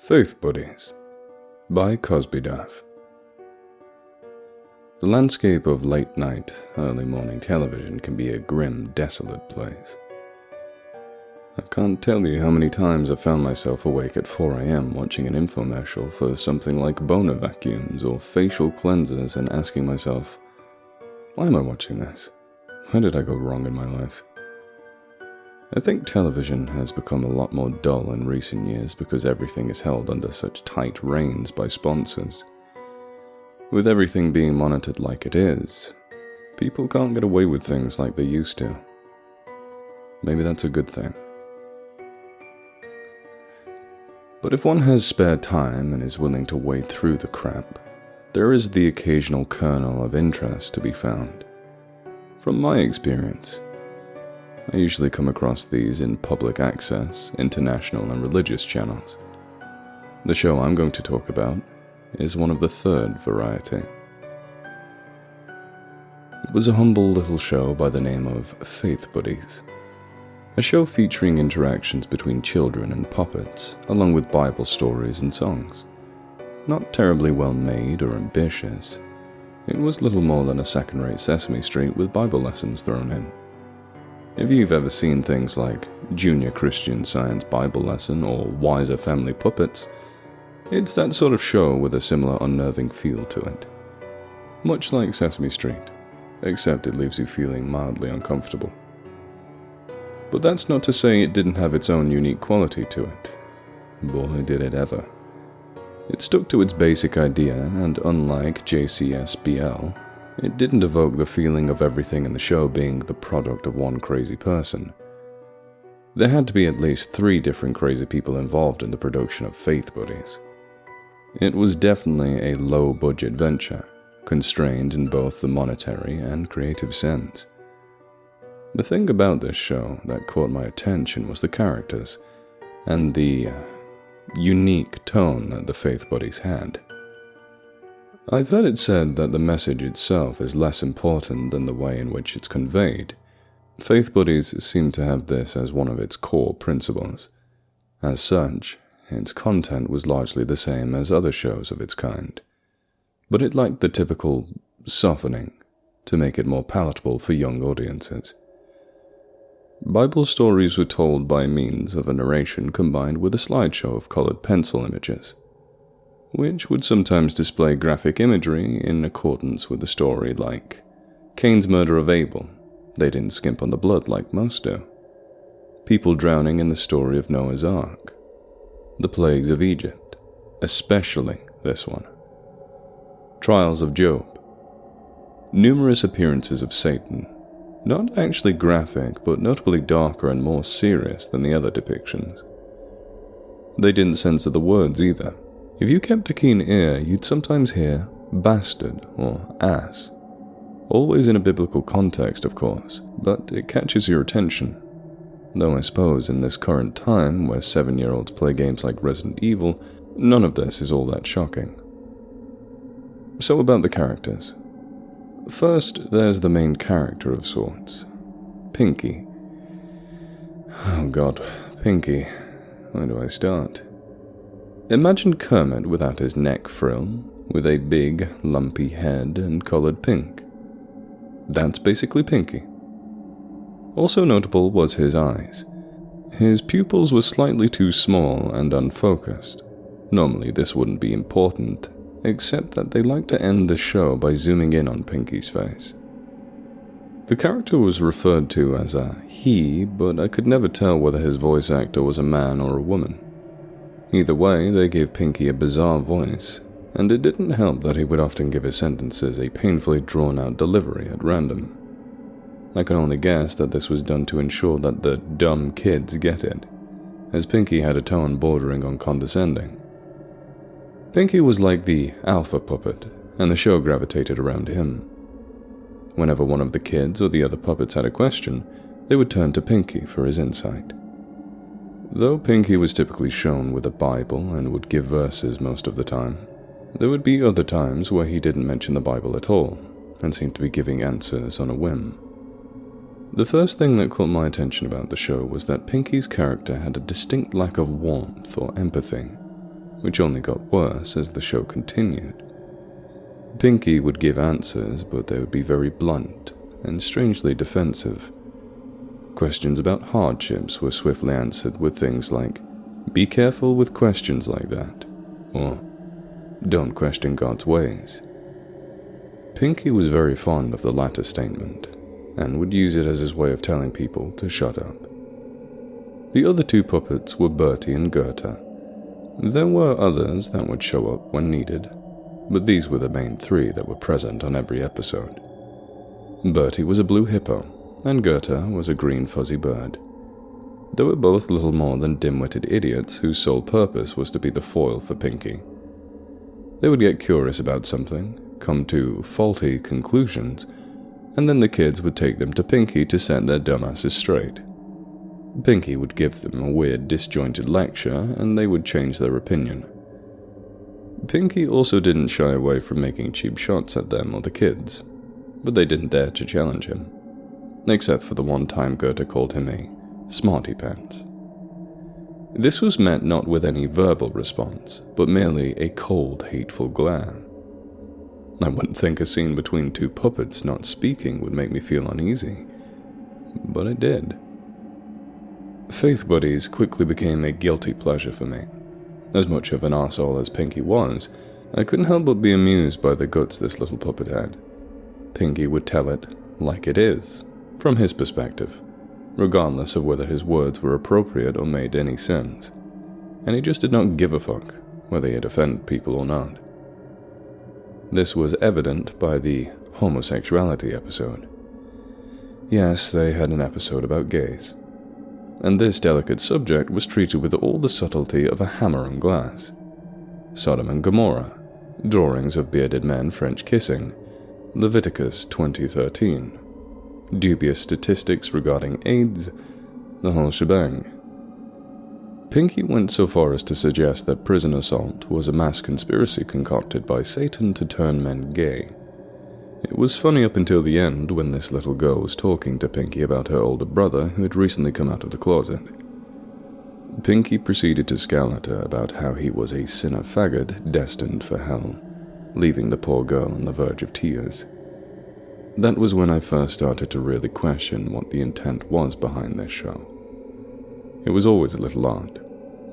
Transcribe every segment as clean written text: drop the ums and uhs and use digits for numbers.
Faith Buddies by Cosbydaf. The landscape of late-night, early-morning television can be a grim, desolate place. I can't tell you how many times I've found myself awake at 4 a.m. watching an infomercial for something like boner vacuums or facial cleansers and asking myself, why am I watching this? Where did I go wrong in my life? I think television has become a lot more dull in recent years because everything is held under such tight reins by sponsors. With everything being monitored like it is, people can't get away with things like they used to. Maybe that's a good thing. But if one has spare time and is willing to wade through the crap, there is the occasional kernel of interest to be found. From my experience, I usually come across these in public access, international and religious channels. The show I'm going to talk about is one of the third variety. It was a humble little show by the name of Faith Buddies, a show featuring interactions between children and puppets, along with Bible stories and songs. Not terribly well made or ambitious, it was little more than a second-rate Sesame Street with Bible lessons thrown in. If you've ever seen things like Junior Christian Science Bible Lesson or Wiser Family Puppets, it's that sort of show with a similar unnerving feel to it. Much like Sesame Street, except it leaves you feeling mildly uncomfortable. But that's not to say it didn't have its own unique quality to it. Boy, did it ever. It stuck to its basic idea, and unlike JCSBL, it didn't evoke the feeling of everything in the show being the product of one crazy person. There had to be at least 3 different crazy people involved in the production of Faith Buddies. It was definitely a low-budget venture, constrained in both the monetary and creative sense. The thing about this show that caught my attention was the characters, and the unique tone that the Faith Buddies had. I've heard it said that the message itself is less important than the way in which it's conveyed. Faith Buddies seem to have this as one of its core principles. As such, its content was largely the same as other shows of its kind, but it lacked the typical softening to make it more palatable for young audiences. Bible stories were told by means of a narration combined with a slideshow of colored pencil images, which would sometimes display graphic imagery in accordance with the story, like Cain's murder of Abel. They didn't skimp on the blood like most do. People drowning in the story of Noah's Ark. The plagues of Egypt, especially this one. Trials of Job. Numerous appearances of Satan, not actually graphic, but notably darker and more serious than the other depictions. They didn't censor the words either. If you kept a keen ear, you'd sometimes hear bastard or ass. Always in a biblical context, of course, but it catches your attention. Though I suppose in this current time, where 7-year-olds play games like Resident Evil, none of this is all that shocking. So about the characters. First, there's the main character of sorts, Pinky. Oh god, Pinky. Where do I start? Imagine Kermit without his neck frill, with a big, lumpy head and colored pink. That's basically Pinky. Also notable was his eyes. His pupils were slightly too small and unfocused. Normally this wouldn't be important, except that they like to end the show by zooming in on Pinky's face. The character was referred to as a he, but I could never tell whether his voice actor was a man or a woman. Either way, they gave Pinky a bizarre voice, and it didn't help that he would often give his sentences a painfully drawn-out delivery at random. I can only guess that this was done to ensure that the dumb kids get it, as Pinky had a tone bordering on condescending. Pinky was like the alpha puppet, and the show gravitated around him. Whenever one of the kids or the other puppets had a question, they would turn to Pinky for his insight. Though Pinky was typically shown with a Bible and would give verses most of the time, there would be other times where he didn't mention the Bible at all, and seemed to be giving answers on a whim. The first thing that caught my attention about the show was that Pinky's character had a distinct lack of warmth or empathy. which only got worse as the show continued. Pinky would give answers, but they would be very blunt and strangely defensive. Questions about hardships were swiftly answered with things like, "Be careful with questions like that," or "Don't question God's ways." Pinky was very fond of the latter statement, and would use it as his way of telling people to shut up. The other two puppets were Bertie and Goethe. There were others that would show up when needed, but these were the main three that were present on every episode. Bertie was a blue hippo, and Goethe was a green fuzzy bird. They were both little more than dim-witted idiots whose sole purpose was to be the foil for Pinky. They would get curious about something, come to faulty conclusions, and then the kids would take them to Pinky to set their dumbasses straight. Pinky would give them a weird, disjointed lecture, and they would change their opinion. Pinky also didn't shy away from making cheap shots at them or the kids, but they didn't dare to challenge him, except for the one time Goethe called him a smarty pants. This was met not with any verbal response, but merely a cold, hateful glare. I wouldn't think a scene between two puppets not speaking would make me feel uneasy, but it did. Faith buddies quickly became a guilty pleasure for me. As much of an arsehole as Pinky was, I couldn't help but be amused by the guts this little puppet had. Pinky would tell it like it is, from his perspective, regardless of whether his words were appropriate or made any sense, and he just did not give a fuck whether he'd offend people or not. This was evident by the homosexuality episode. Yes, they had an episode about gays, and this delicate subject was treated with all the subtlety of a hammer on glass. Sodom and Gomorrah, drawings of bearded men French kissing, Leviticus 20:13, dubious statistics regarding AIDS, the whole shebang. Pinky went so far as to suggest that prison assault was a mass conspiracy concocted by Satan to turn men gay. It was funny up until the end when this little girl was talking to Pinky about her older brother who had recently come out of the closet. Pinky proceeded to scowl at her about how he was a sinner faggot destined for hell, leaving the poor girl on the verge of tears. That was when I first started to really question what the intent was behind this show. It was always a little odd,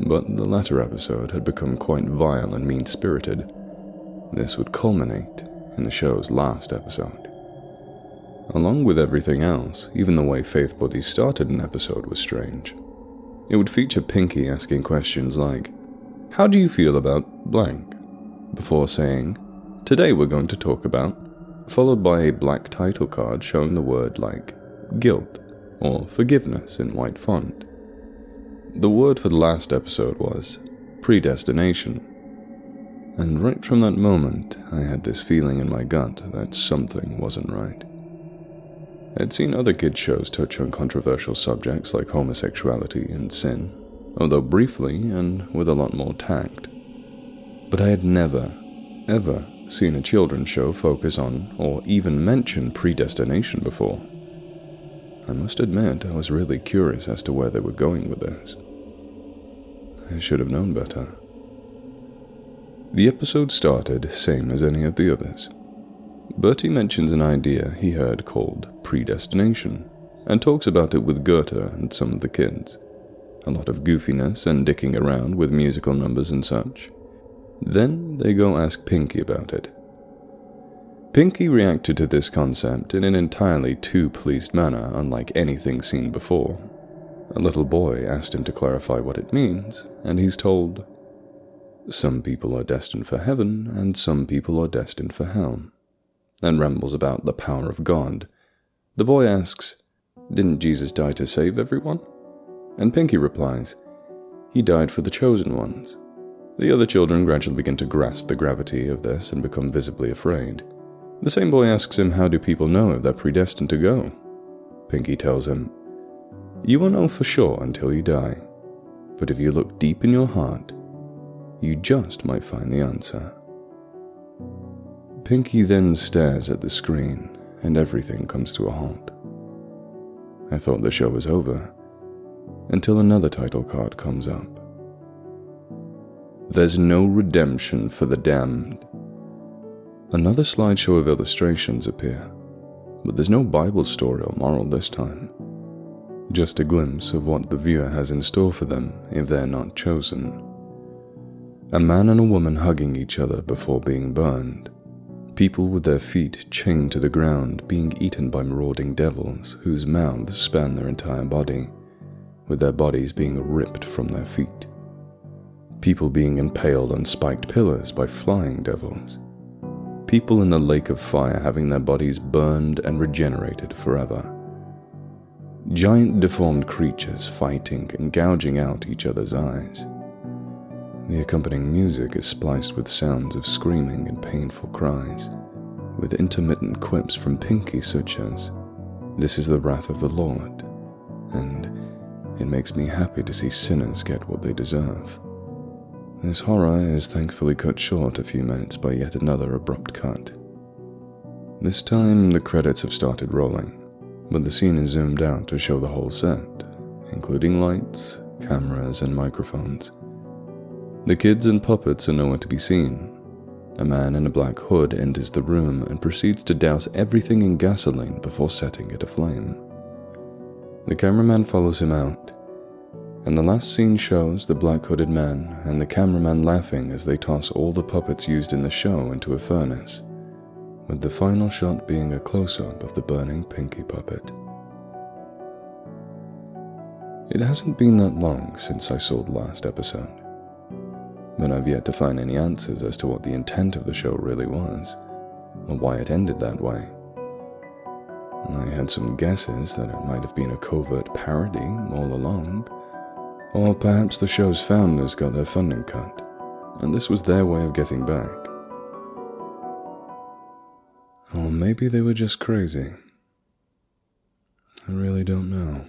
but the latter episode had become quite vile and mean-spirited. This would culminate in the show's last episode. Along with everything else, even the way Faith Buddies started an episode was strange. It would feature Pinky asking questions like, "How do you feel about blank?" before saying, "Today we're going to talk about," followed by a black title card showing the word like guilt or forgiveness in white font. The word for the last episode was predestination. And right from that moment, I had this feeling in my gut that something wasn't right. I'd seen other kids' shows touch on controversial subjects like homosexuality and sin, although briefly and with a lot more tact. But I had never, ever seen a children's show focus on or even mention predestination before. I must admit, I was really curious as to where they were going with this. I should have known better. The episode started same as any of the others. Bertie mentions an idea he heard called predestination, and talks about it with Goethe and some of the kids. A lot of goofiness and dicking around with musical numbers and such. Then they go ask Pinky about it. Pinky reacted to this concept in an entirely too pleased manner, unlike anything seen before. A little boy asked him to clarify what it means, and he's told, "Some people are destined for heaven, and some people are destined for hell," and rambles about the power of God. The boy asks, "Didn't Jesus die to save everyone?" And Pinky replies, "He died for the chosen ones." The other children gradually begin to grasp the gravity of this and become visibly afraid. The same boy asks him, how do people know if they're predestined to go? Pinky tells him, "You won't know for sure until you die, but if you look deep in your heart, you just might find the answer." Pinky then stares at the screen, and everything comes to a halt. I thought the show was over, until another title card comes up. There's no redemption for the damned. Another slideshow of illustrations appear, but there's no Bible story or moral this time. Just a glimpse of what the viewer has in store for them if they're not chosen. A man and a woman hugging each other before being burned. People with their feet chained to the ground being eaten by marauding devils whose mouths span their entire body, with their bodies being ripped from their feet. People being impaled on spiked pillars by flying devils. People in the lake of fire having their bodies burned and regenerated forever. Giant deformed creatures fighting and gouging out each other's eyes. The accompanying music is spliced with sounds of screaming and painful cries, with intermittent quips from Pinky such as, "This is the wrath of the Lord," and "It makes me happy to see sinners get what they deserve." This horror is thankfully cut short a few minutes by yet another abrupt cut. This time the credits have started rolling, but the scene is zoomed out to show the whole set, including lights, cameras, and microphones. The kids and puppets are nowhere to be seen. A man in a black hood enters the room and proceeds to douse everything in gasoline before setting it aflame. The cameraman follows him out, and the last scene shows the black-hooded man and the cameraman laughing as they toss all the puppets used in the show into a furnace, with the final shot being a close-up of the burning Pinky puppet. It hasn't been that long since I saw the last episode, but I've yet to find any answers as to what the intent of the show really was, or why it ended that way. I had some guesses that it might have been a covert parody all along, or perhaps the show's founders got their funding cut, and this was their way of getting back. Or maybe they were just crazy. I really don't know.